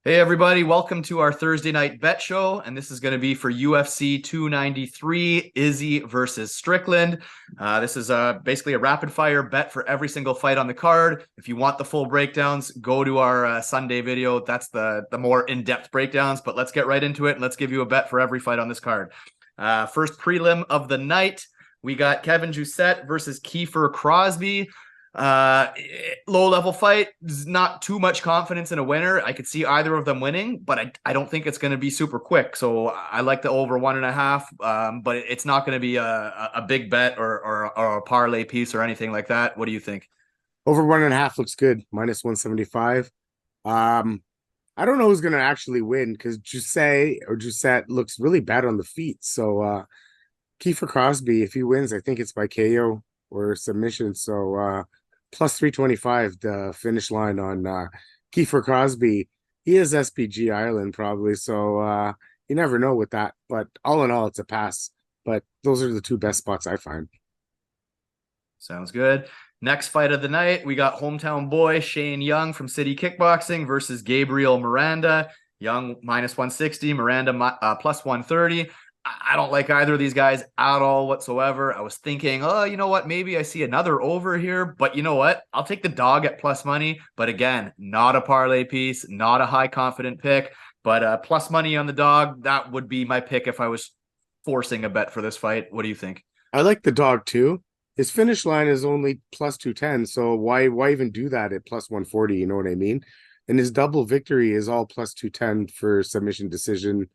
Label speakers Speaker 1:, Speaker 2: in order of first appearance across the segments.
Speaker 1: Hey everybody, welcome to our Thursday night bet show, and this is going to be for UFC 293, Izzy versus Strickland. This is basically a rapid fire bet for every single fight on the card. If you want the full breakdowns, go to our Sunday video. That's the more in-depth breakdowns, but let's get right into it and let's give you a bet for every fight on this card. First prelim of the night, we got Kevin Jousset versus Kiefer Crosbie. Low level fight, not too much confidence in a winner. I could see either of them winning, but I don't think it's going to be super quick. So I like the over 1.5, but it's not going to be a big bet or a parlay piece or anything like that. What do you think?
Speaker 2: Over 1.5 looks good. Minus 175. I don't know who's gonna actually win because Jousset looks really bad on the feet. So Kiefer Crosbie, if he wins, I think it's by KO or submission. So plus 325 the finish line on Kiefer Crosbie. He is SPG Ireland probably, so you never know with that. But all in all, it's a pass. But those are the two best spots I find.
Speaker 1: Sounds good. Next fight of the night, we got hometown boy Shane Jung from City Kickboxing versus Gabriel Miranda. Jung minus 160, Miranda plus 130. I don't like either of these guys at all whatsoever. I was thinking, oh, you know what? Maybe I see another over here, but you know what? I'll take the dog at plus money. But again, not a parlay piece, not a high confident pick, but plus money on the dog. That would be my pick if I was forcing a bet for this fight. What do you think?
Speaker 2: I like the dog too. His finish line is only plus 210, so why even do that at plus 140? You know what I mean? And his double victory is all plus 210 for submission, decision,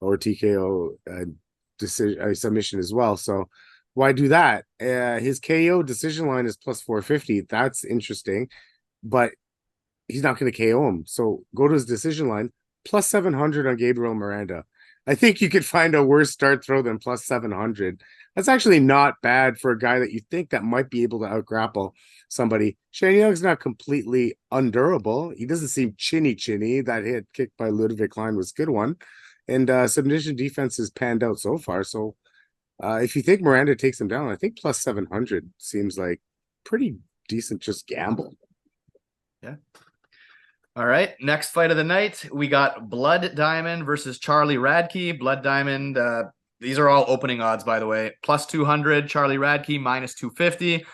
Speaker 2: or TKO decision submission as well. So why do that? His KO decision line is plus 450. That's interesting, but he's not going to KO him. So go to his decision line plus 700 on Gabriel Miranda. I think you could find a worse start throw than plus 700. That's actually not bad for a guy that you think that might be able to outgrapple somebody. Shane Young's not completely undurable. He doesn't seem chinny. That hit kick by Ludwig Klein was a good one. And submission defense has panned out so far. So if you think Miranda takes him down, I think plus 700 seems like pretty decent just gamble.
Speaker 1: Yeah. All right. Next fight of the night, we got Blood Diamond versus Charlie Radtke. Blood Diamond, these are all opening odds, by the way. Plus 200, Charlie Radtke minus 250.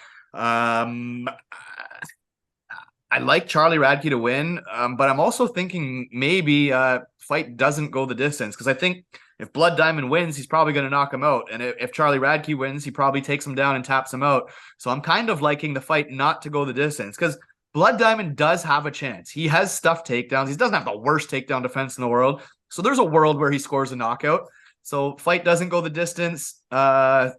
Speaker 1: I like Charlie Radtke to win, but I'm also thinking maybe fight doesn't go the distance because I think if Blood Diamond wins, he's probably going to knock him out. And if Charlie Radtke wins, he probably takes him down and taps him out. So I'm kind of liking the fight not to go the distance because Blood Diamond does have a chance. He has stuffed takedowns. He doesn't have the worst takedown defense in the world. So there's a world where he scores a knockout. So fight doesn't go the distance. I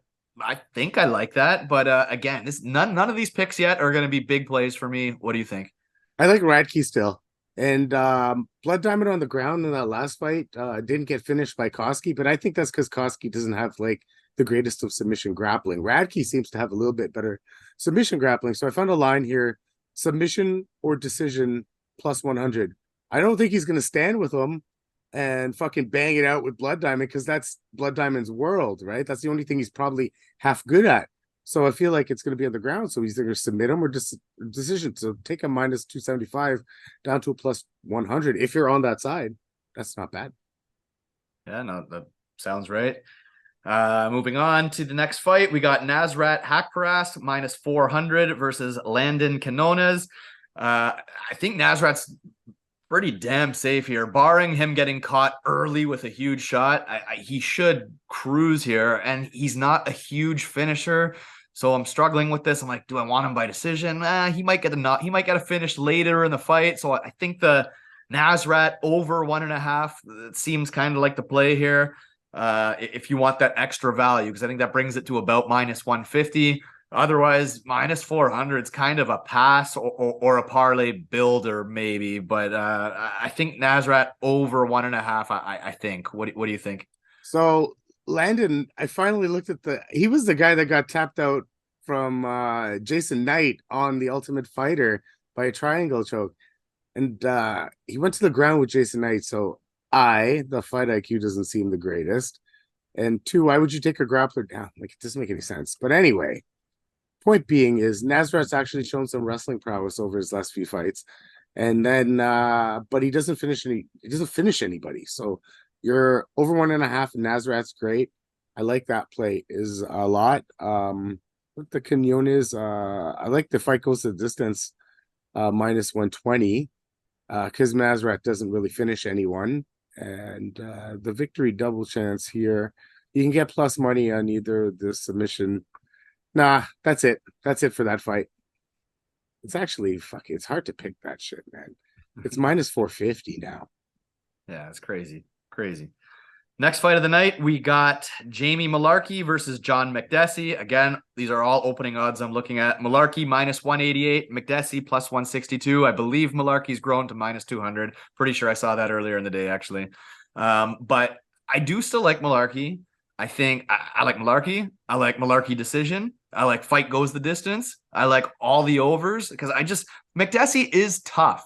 Speaker 1: think I like that. But again, none of these picks yet are going to be big plays for me. What do you think?
Speaker 2: I like Radtke still. And Blood Diamond on the ground in that last fight didn't get finished by Koski, but I think that's because Koski doesn't have like the greatest of submission grappling. Radtke seems to have a little bit better submission grappling. So I found a line here, submission or decision plus 100. I don't think he's going to stand with him and fucking bang it out with Blood Diamond because that's Blood Diamond's world, right? That's the only thing he's probably half good at. So I feel like it's going to be on the ground. So he's either submit him or just decision. So take a minus 275 down to a plus 100. If you're on that side, that's not bad.
Speaker 1: Yeah, no, that sounds right. Moving on to the next fight, we got Nasrat Haqparast minus 400 versus Landon Quinones. I think Nasrat's pretty damn safe here, barring him getting caught early with a huge shot. He should cruise here, and he's not a huge finisher. So I'm struggling with this. I'm like, do I want him by decision? He might get a finish later in the fight. So I think the Nasrat over 1.5 seems kind of like the play here. If you want that extra value, because I think that brings it to about minus 150. Otherwise, minus 400 is kind of a pass or a parlay builder, maybe. But I think Nasrat over 1.5. I think. What do you think?
Speaker 2: So Landon, I finally looked at he was the guy that got tapped out from Jason Knight on The Ultimate Fighter by a triangle choke. And he went to the ground with Jason Knight. So the fight IQ doesn't seem the greatest. And two, why would you take a grappler down? Like, it doesn't make any sense. But anyway, point being is Nasrat's actually shown some wrestling prowess over his last few fights. And then but he doesn't finish anybody. So you're over 1.5, and Nasrat's great. I like that play is a lot. What the quinones, I like the fight goes to the distance minus 120 because Nasrat doesn't really finish anyone. And the victory double chance here. You can get plus money on either the submission. Nah, that's it. That's it for that fight. It's actually fucking. It's hard to pick that shit, man. It's minus 450 now.
Speaker 1: Yeah, it's crazy. Crazy. Next fight of the night, we got Jamie Mullarkey versus John Makdessi. Again, these are all opening odds I'm looking at. Mullarkey minus 188, Makdessi plus 162. I believe Mullarkey's grown to minus 200. Pretty sure I saw that earlier in the day, actually. But I do still like Mullarkey. I think I like Mullarkey. I like Mullarkey decision. I like fight goes the distance. I like all the overs because Makdessi is tough.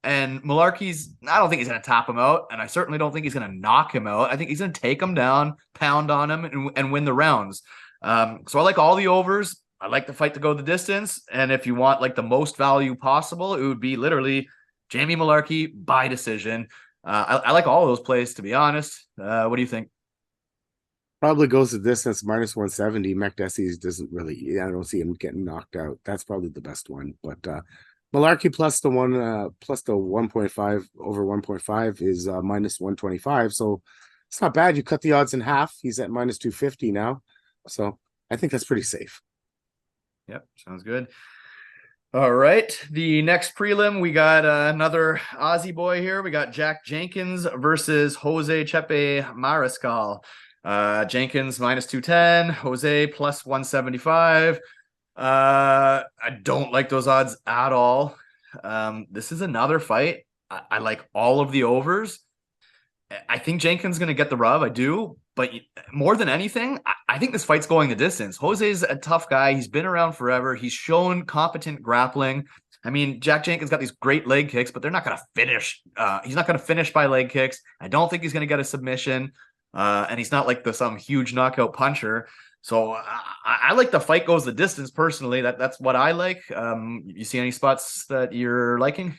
Speaker 1: And Mullarkey's, I don't think he's going to top him out. And I certainly don't think he's going to knock him out. I think he's going to take him down, pound on him, and win the rounds. So I like all the overs. I like the fight to go the distance. And if you want like the most value possible, it would be literally Jamie Mullarkey by decision. I like all of those plays, to be honest. What do you think?
Speaker 2: Probably goes the distance minus 170. Makdessi doesn't really. I don't see him getting knocked out. That's probably the best one. But Mullarkey plus the 1.5 over 1.5 is minus 125. So it's not bad. You cut the odds in half. He's at minus 250 now. So I think that's pretty safe.
Speaker 1: Yep, sounds good. All right. The next prelim, we got another Aussie boy here. We got Jack Jenkins versus Jose Chepe Mariscal. Jenkins minus 210, Jose plus 175. I don't like those odds at all. This is another fight. I like all of the overs. I think Jenkins going to get the rub. I do. But more than anything, I think this fight's going the distance. Jose's a tough guy. He's been around forever. He's shown competent grappling. I mean, Jack Jenkins got these great leg kicks, but they're not going to finish. He's not going to finish by leg kicks. I don't think he's going to get a submission. And he's not like some huge knockout puncher. So I like the fight goes the distance personally. That's what I like. You see any spots that you're liking?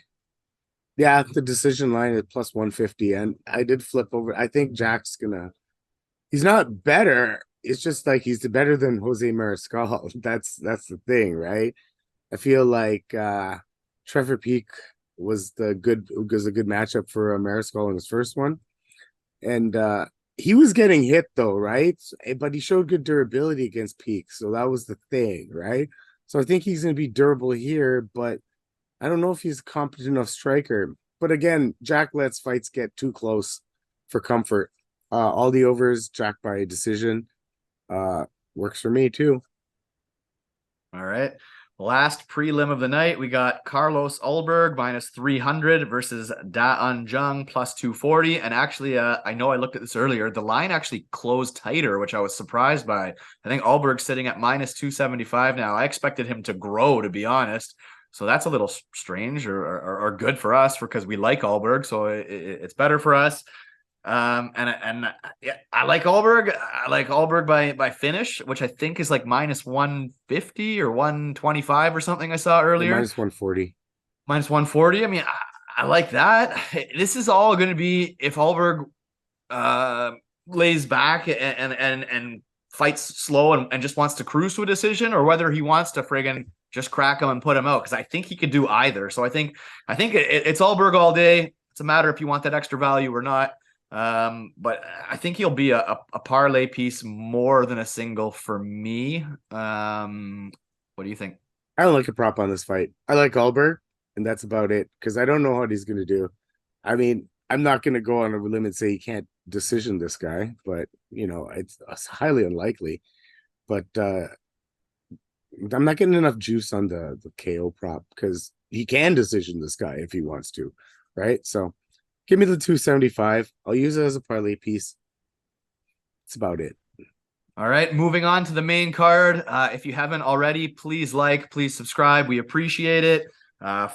Speaker 2: Yeah, the decision line is plus 150. And I did flip over. I think Jack's he's not better. It's just like he's better than Jose Mariscal. That's the thing, right? I feel like Trevor Peak was a good matchup for Mariscal in his first one. And he was getting hit though, right? But he showed good durability against Peak. So that was the thing, right? So I think he's going to be durable here, but I don't know if he's a competent enough striker. But again, Jack lets fights get too close for comfort. All the overs, Jack by decision. Works for me too.
Speaker 1: All right. Last prelim of the night, we got Carlos Ulberg minus 300 versus Jung plus 240. And actually, I know I looked at this earlier. The line actually closed tighter, which I was surprised by. I think Ulberg's sitting at minus 275 now. I expected him to grow, to be honest. So that's a little strange or good for us because we like Ulberg. So it's better for us. Yeah, I like Ulberg. I like Ulberg by finish, which I think is like minus 150 or 125 or something I saw earlier.
Speaker 2: Minus 140.
Speaker 1: Minus 140. I mean, I like that. This is all going to be if Ulberg lays back and fights slow and just wants to cruise to a decision, or whether he wants to friggin' just crack him and put him out, because I think he could do either. So I think it's Ulberg all day. It's a matter if you want that extra value or not. But I think he'll be a parlay piece more than a single for me. What do you think?
Speaker 2: I don't like a prop on this fight. I like Ulberg, and that's about it because I don't know what he's going to do. I mean, I'm not going to go on a limb and say he can't decision this guy, but it's highly unlikely. But I'm not getting enough juice on the KO prop because he can decision this guy if he wants to, right? So give me the 275. I'll use it as a parlay piece. That's about it.
Speaker 1: All right, moving on to the main card. If you haven't already, please subscribe. We appreciate it.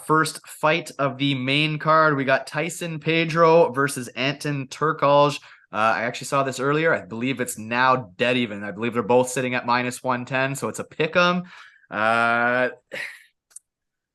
Speaker 1: First fight of the main card, we got Tyson Pedro versus Anton Turkalj. I actually saw this earlier. I believe it's now dead even. I believe they're both sitting at minus 110, so it's a pick 'em.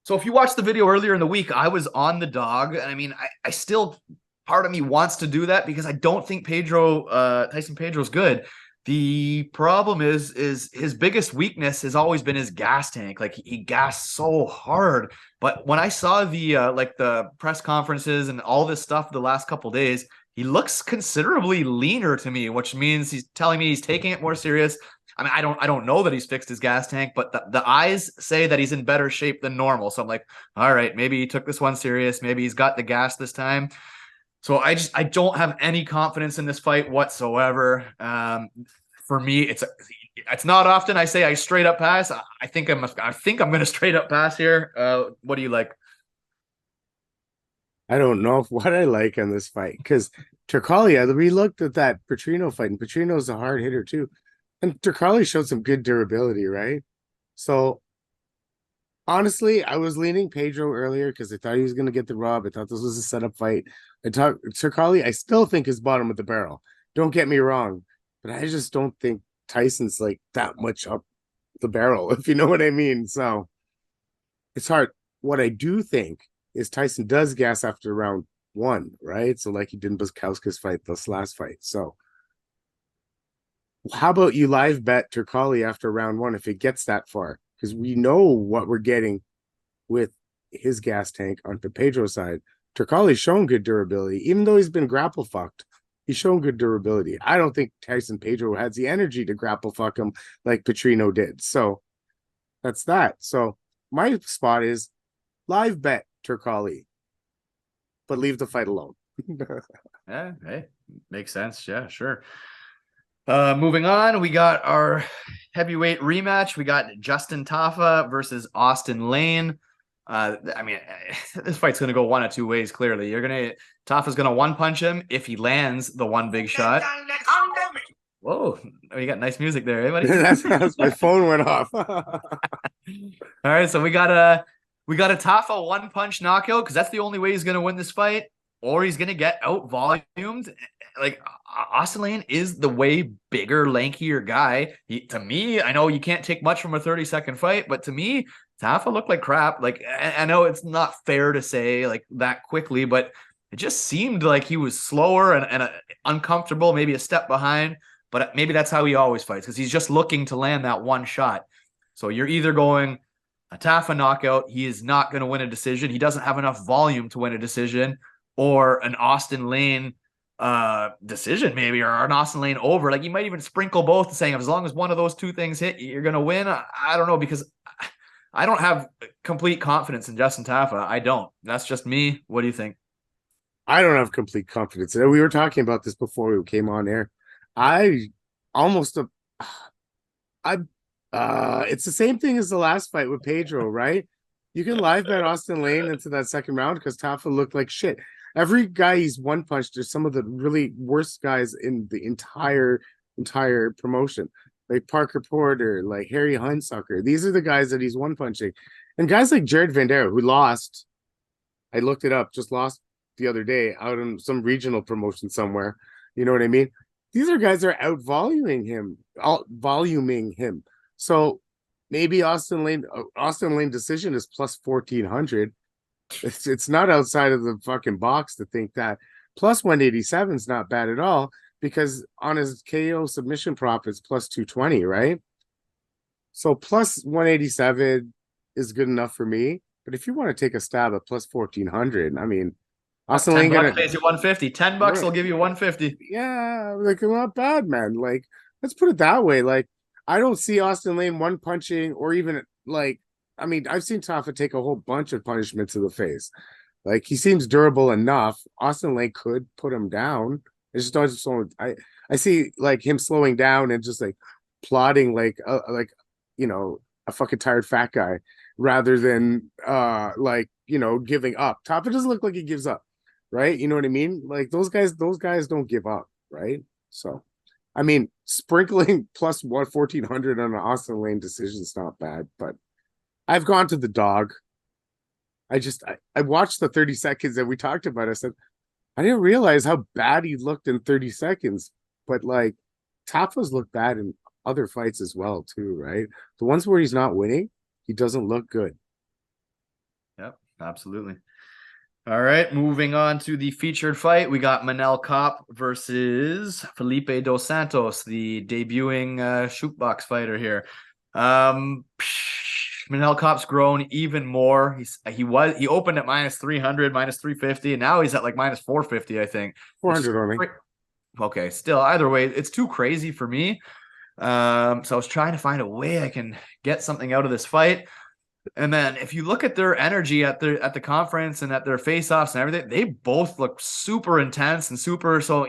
Speaker 1: So if you watched the video earlier in the week, I was on the dog. And I mean, I still, part of me wants to do that because I don't think Tyson Pedro's good. The problem is his biggest weakness has always been his gas tank. Like he gassed so hard. But when I saw the like the press conferences and all this stuff the last couple days, he looks considerably leaner to me, which means he's telling me he's taking it more serious. I mean, I don't know that he's fixed his gas tank, but the eyes say that he's in better shape than normal. So I'm like, all right, maybe he took this one serious. Maybe he's got the gas this time. So I don't have any confidence in this fight whatsoever. For me, it's not often I say I straight up pass. I think I'm going to straight up pass here. What do you like?
Speaker 2: I don't know what I like on this fight because Turkalj, we looked at that Petrino fight, and Petrino's a hard hitter too. And Turkalj showed some good durability, right? So honestly, I was leaning Pedro earlier because I thought he was going to get the rub. I thought this was a setup fight. I thought Turkalj, I still think is bottom of the barrel. Don't get me wrong, but I just don't think Tyson's like that much up the barrel, if you know what I mean. So it's hard. What I do think is Tyson does gas after round one, right? So like he did in Bukauskas fight, this last fight. So how about you live bet Turkalj after round one if it gets that far? Because we know what we're getting with his gas tank on the Pedro side. Turkalj's shown good durability, even though he's been grapple fucked. He's shown good durability. I don't think Tyson Pedro has the energy to grapple fuck him like Petrino did. So that's that. So my spot is live bet Turkalj, but leave the fight alone.
Speaker 1: Yeah, hey, makes sense. Yeah, sure. Moving on, we got our heavyweight rematch. We got Justin Tafa versus Austin Lane. I mean, this fight's gonna go one of two ways. Clearly, Tafa's gonna one punch him if he lands the one big shot. Whoa, oh, you got nice music there, buddy.
Speaker 2: That's my phone went off.
Speaker 1: All right, so we got a Tafa one punch knockout because that's the only way he's gonna win this fight, or he's gonna get out volumed. Like Austin Lane is the way bigger, lankier guy. To me, I know you can't take much from a 30-second fight, but to me, Tafa looked like crap. Like I know it's not fair to say like that quickly, but it just seemed like he was slower and uncomfortable, maybe a step behind. But maybe that's how he always fights because he's just looking to land that one shot. So you're either going a Tafa knockout, he is not going to win a decision. He doesn't have enough volume to win a decision, or an Austin Lane decision maybe, or an Austin Lane over. Like you might even sprinkle both, saying as long as one of those two things hit, you're gonna win. I don't know, because I don't have complete confidence in Justin Tafa. I don't. That's just me. What do you think?
Speaker 2: I don't have complete confidence. We were talking about this before we came on air. I almost I it's the same thing as the last fight with Pedro, right? You can live bet Austin Lane into that second round because Tafa looked like shit. Every guy he's one punched are some of the really worst guys in the entire promotion. Like Parker Porter, like Harry Hunsucker. These are the guys that he's one punching. And guys like Jared Vandera, who lost, I looked it up, just lost the other day out in some regional promotion somewhere. You know what I mean? These are guys that are out voluming him. So maybe Austin Lane decision is plus 1400. It's not outside of the fucking box to think that. Plus 187 is not bad at all because on his KO submission prop it's plus 220, right? So plus 187 is good enough for me. But if you want to take a stab at plus 1400, I mean, Austin Lane
Speaker 1: pays you 150. $10 will give you 150.
Speaker 2: Yeah, like not bad, man. Like, let's put it that way. Like, I don't see Austin Lane one punching or even like, I mean, I've seen Tafa take a whole bunch of punishment to the face. Like, he seems durable enough. Austin Lane could put him down. It's just not so. I see like him slowing down and just like plodding like a fucking tired fat guy rather than giving up. Tafa doesn't look like he gives up, right? You know what I mean? Like those guys don't give up, right? So, I mean, sprinkling plus 1,400 on an Austin Lane decision is not bad, but I've gone to the dog. I watched the 30 seconds that we talked about. I said, I didn't realize how bad he looked in 30 seconds, but like Tafa's looked bad in other fights as well, too, right? The ones where he's not winning, he doesn't look good.
Speaker 1: Absolutely. All right, moving on to the featured fight. We got Manel Kape versus Felipe dos Santos, the debuting shootbox fighter here. Manel Kape's grown even more. He opened at minus 300, minus 350, and now he's at like minus 450, I think.
Speaker 2: 400 only.
Speaker 1: Okay, still either way, it's too crazy for me. So I was trying to find a way I can get something out of this fight. And then if you look at their energy at the conference and at their face-offs and everything, they both look super intense and super. So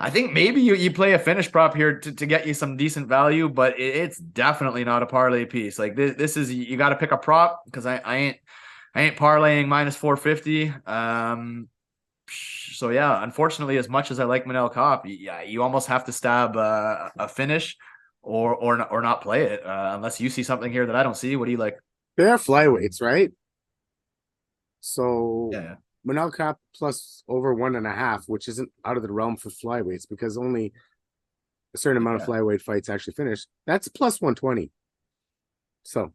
Speaker 1: I think maybe you play a finish prop here to get you some decent value, but it's definitely not a parlay piece. Like this is, you got to pick a prop, because I ain't parlaying minus 450. So yeah, unfortunately, as much as I like Manel Kape, yeah, you almost have to stab a finish or not play it unless you see something here that I don't see. What do you like?
Speaker 2: They are flyweights, right? So
Speaker 1: Yeah.
Speaker 2: Manel Kape plus over 1.5, which isn't out of the realm for flyweights, because only a certain amount of flyweight fights actually finish. That's plus 120. So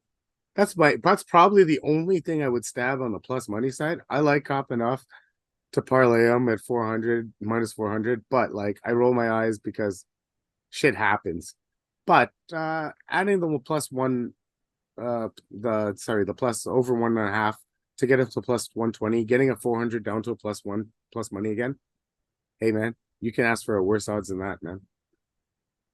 Speaker 2: that's probably the only thing I would stab on the plus money side. I like Kape enough to parlay them at 400, minus 400, but like I roll my eyes because shit happens. But adding the plus one, the plus over 1.5 to get it to plus 120, getting a 400 down to a plus one plus money again. Hey man, you can ask for a worse odds than that, man.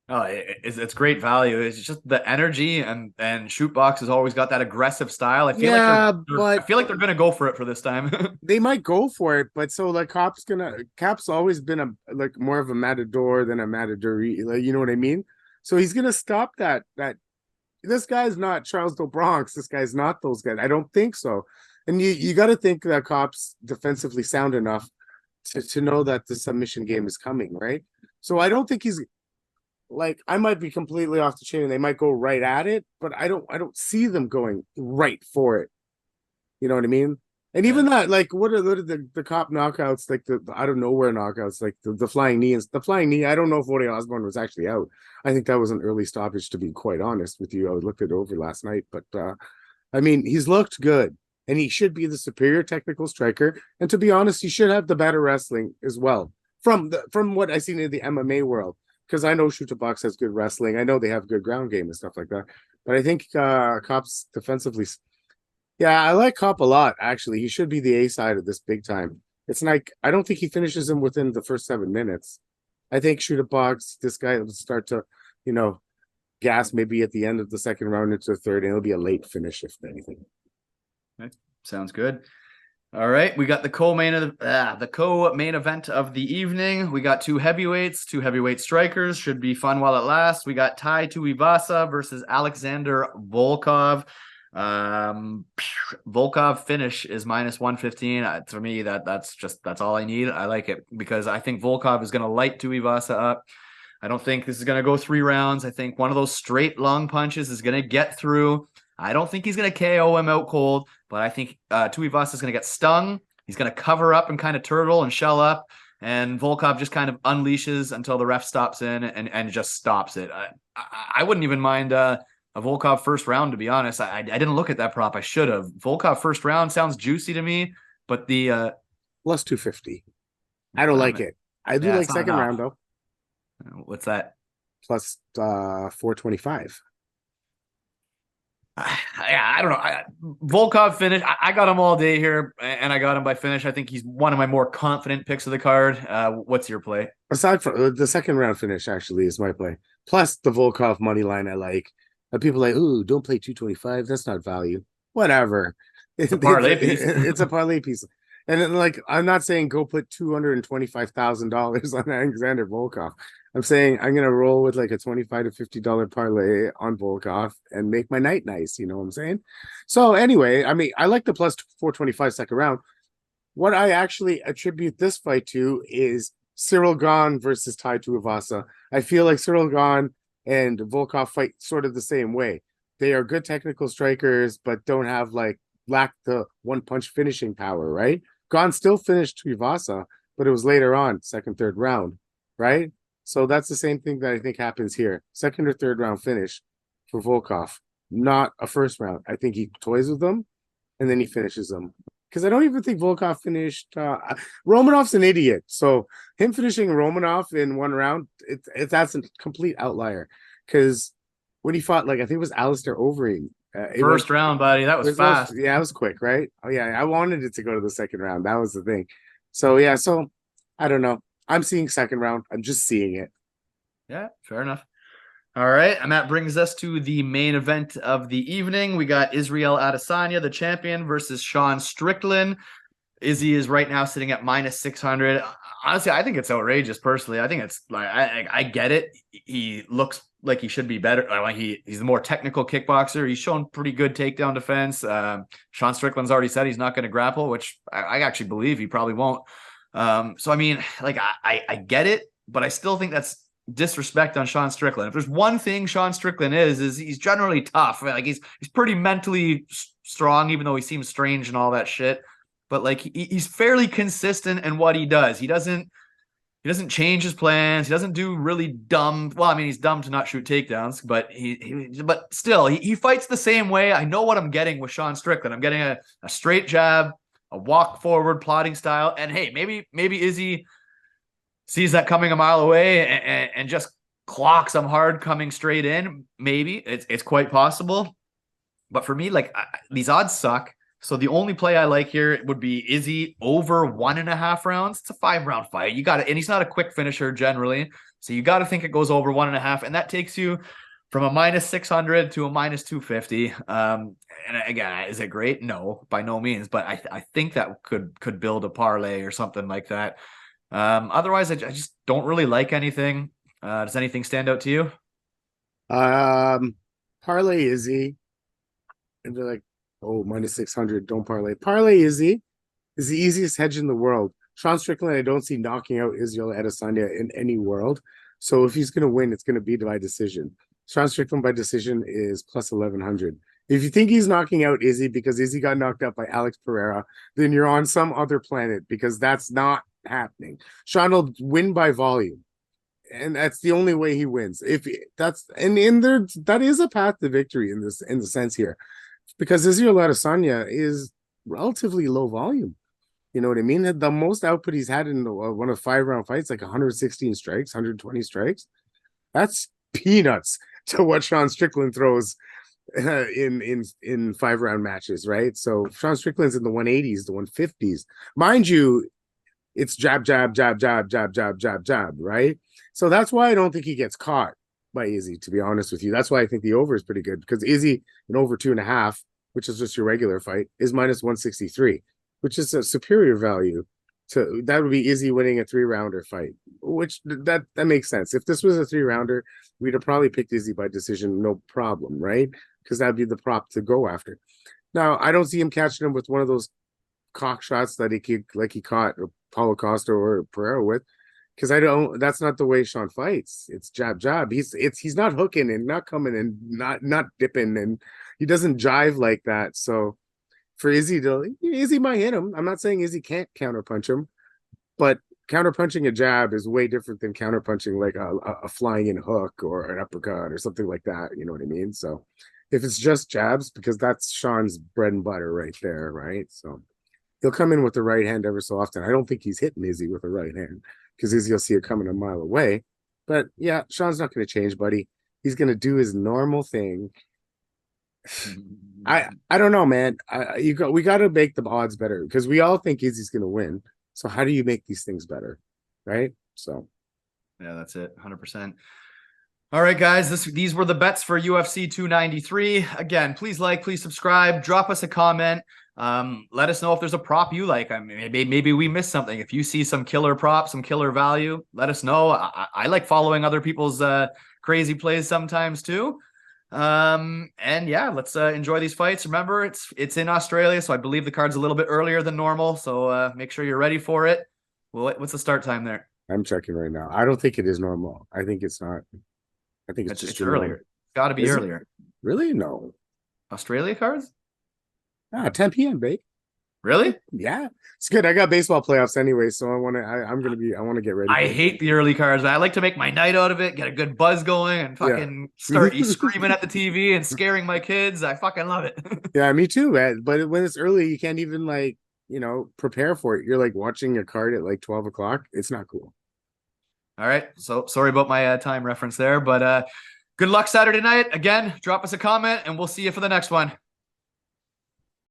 Speaker 1: Oh, it's great value. It's just the energy, and Shootbox has always got that aggressive style. I feel like I feel like they're gonna go for it for this time.
Speaker 2: They might go for it, but so like Kape's always been a like more of a matador than a matador, like, you know what I mean? So he's gonna stop that. This guy's not Charles do Bronx. This guy's not those guys. I don't think so. And you got to think that Kape's defensively sound enough to know that the submission game is coming, right? So I don't think he's like, I might be completely off the chain and they might go right at it, but I don't see them going right for it. You know what I mean? And even that, like, what are the Kape knockouts, like the out of nowhere knockouts, like the flying knee and the flying knee. I don't know if Woody Osborne was actually out. I think that was an early stoppage, to be quite honest with you. I looked it over last night, but I mean, he's looked good and he should be the superior technical striker. And to be honest, he should have the better wrestling as well from what I seen in the MMA world. Because I know Shooter Box has good wrestling. I know they have good ground game and stuff like that. But I think Kape's defensively. Yeah, I like Kape a lot, actually. He should be the A side of this big time. It's like, I don't think he finishes him within the first 7 minutes. I think Shooter Box, this guy will start to, gas maybe at the end of the second round into the third, and it'll be a late finish, if anything.
Speaker 1: Okay. Sounds good. All right, we got the co-main event of the evening. We got two heavyweight strikers. Should be fun while it lasts. We got Tuivasa versus Alexander Volkov. Volkov finish is minus 115. For me, that's all I need. I like it because I think Volkov is going to light Tuivasa up. I don't think this is going to go 3 rounds. I think one of those straight long punches is going to get through. I don't think he's going to KO him out cold, but I think Tuivasa is going to get stung. He's going to cover up and kind of turtle and shell up, and Volkov just kind of unleashes until the ref stops in and just stops it. I wouldn't even mind a Volkov first round, to be honest. I didn't look at that prop. I should have. Volkov first round sounds juicy to me, but the
Speaker 2: plus 250. I don't like it. I do like second round though.
Speaker 1: What's that?
Speaker 2: Plus 425.
Speaker 1: Yeah, I don't know. Volkov finish. I got him all day here, and I got him by finish. I think he's one of my more confident picks of the card. What's your play?
Speaker 2: Aside from the second round finish, actually is my play. Plus the Volkov money line I like. People like, ooh, don't play 225. That's not value. Whatever.
Speaker 1: It's a parlay piece.
Speaker 2: It's a parlay piece. And then, like, I'm not saying go put $225,000 on Alexander Volkov. I'm saying I'm gonna roll with like a $25 to $50 parlay on Volkov and make my night nice. You know what I'm saying? So anyway, I mean, I like the plus 425 second round. What I actually attribute this fight to is Cyril Gane versus Tai Tuivasa. I feel like Cyril Gane and Volkov fight sort of the same way. They are good technical strikers, but don't have lack the one punch finishing power, right? Gane still finished Tuivasa, but it was later on, second, third round, right? So that's the same thing that I think happens here. Second or third round finish for Volkov, not a first round. I think he toys with them, and then he finishes him. Because I don't even think Volkov finished. Romanov's an idiot, so him finishing Romanov in one round, that's a complete outlier. Because when he fought, like I think it was Alistair Overeem,
Speaker 1: First round, buddy. That was fast.
Speaker 2: yeah, it was quick, right? Oh yeah, I wanted it to go to the second round. That was the thing. So yeah, so I don't know. I'm seeing second round. I'm just seeing it.
Speaker 1: Yeah, fair enough. All right, and that brings us to the main event of the evening. We got Israel Adesanya, the champion, versus Sean Strickland. Izzy is right now sitting at -600. Honestly, I think it's outrageous. Personally, I think it's like I get it. He looks like he should be better. Like he's a more technical kickboxer. He's shown pretty good takedown defense. Sean Strickland's already said he's not going to grapple, which I actually believe he probably won't. So I mean, like I get it, but I still think that's disrespect on Sean Strickland. If there's one thing Sean Strickland is he's generally tough. Like he's pretty mentally strong, even though he seems strange and all that shit. But like he's fairly consistent in what he does. He doesn't change his plans. He doesn't do really dumb. Well, I mean, he's dumb to not shoot takedowns, but but still he fights the same way. I know what I'm getting with Sean Strickland. I'm getting a straight jab, a walk forward plotting style, and hey, maybe Izzy sees that coming a mile away and just clocks him hard coming straight in. Maybe it's quite possible. But for me, like these odds suck. So the only play I like here would be Izzy over 1.5 rounds. It's a 5-round fight. You got it. And he's not a quick finisher generally. So you got to think it goes over 1.5. And that takes you from a -600 to a -250. And again, is it great? No, by no means. But I think that could build a parlay or something like that. Otherwise, I just don't really like anything. Does anything stand out to you?
Speaker 2: Parlay Izzy. And they're like, oh, -600, don't parlay. Parlay Izzy is the easiest hedge in the world. Sean Strickland, I don't see knocking out Israel Adesanya in any world. So if he's going to win, it's going to be by decision. Sean Strickland by decision is +1100. If you think he's knocking out Izzy because Izzy got knocked out by Alex Pereira, then you're on some other planet because that's not happening. Sean will win by volume. And that's the only way he wins. If that's and in there, that is a path to victory in the sense here. Because Israel Adesanya is relatively low volume. You know what I mean? The most output he's had in one of 5-round fights, like 116 strikes, 120 strikes. That's peanuts to what Sean Strickland throws in 5-round matches, right? So Sean Strickland's in the 180s, the 150s. Mind you, it's jab, jab, jab, jab, jab, jab, jab, jab, right? So that's why I don't think he gets caught by Izzy, to be honest with you. That's why I think the over is pretty good, because Izzy in over 2.5, which is just your regular fight, is -163, which is a superior value. So that would be Izzy winning a 3-rounder fight, which that makes sense. If this was a 3-rounder, we'd have probably picked Izzy by decision, no problem, right? Because that'd be the prop to go after. Now, I don't see him catching him with one of those cock shots that he caught Paulo Costa or Pereira with. Because that's not the way Sean fights. It's jab, jab. He's not hooking and not coming and not dipping, and he doesn't jive like that. So for Izzy might hit him. I'm not saying Izzy can't counterpunch him, but counterpunching a jab is way different than counterpunching like a flying in hook or an uppercut or something like that. You know what I mean? So if it's just jabs, because that's Sean's bread and butter right there, right? So he'll come in with the right hand ever so often. I don't think he's hitting Izzy with the right hand, because Izzy will see it coming a mile away. But yeah, Sean's not going to change, buddy. He's going to do his normal thing. I don't know, man. We got to make the odds better, because we all think Izzy's going to win. So how do you make these things better, right? So
Speaker 1: yeah, that's it, 100%. All right, guys, these were the bets for UFC 293. Again, please subscribe, drop us a comment. Let us know if there's a prop you like. I mean, maybe we missed something. If you see some killer prop, some killer value, let us know. I like following other people's crazy plays sometimes too. And yeah, let's enjoy these fights. Remember, it's in Australia, so I believe the card's a little bit earlier than normal. So make sure you're ready for it. Well, what's the start time there?
Speaker 2: I'm checking right now. I don't think it is normal. I think it's not. I think it's just
Speaker 1: earlier. It's got to be earlier.
Speaker 2: Really? No.
Speaker 1: Australia cards?
Speaker 2: 10 p.m., babe.
Speaker 1: Really?
Speaker 2: Yeah, it's good. I got baseball playoffs anyway, so I want to get ready
Speaker 1: I
Speaker 2: for it.
Speaker 1: hate the early cards. I like to make my night out of it, get a good buzz going, and
Speaker 2: Yeah.
Speaker 1: fucking start screaming at the TV and scaring my kids. I fucking love it.
Speaker 2: Yeah, me too, man. But when it's early, you can't even like, prepare for it. You're like watching a card at like 12 o'clock. It's not cool.
Speaker 1: All right. So sorry about my time reference there, but good luck Saturday night. Again, drop us a comment and we'll see you for the next one.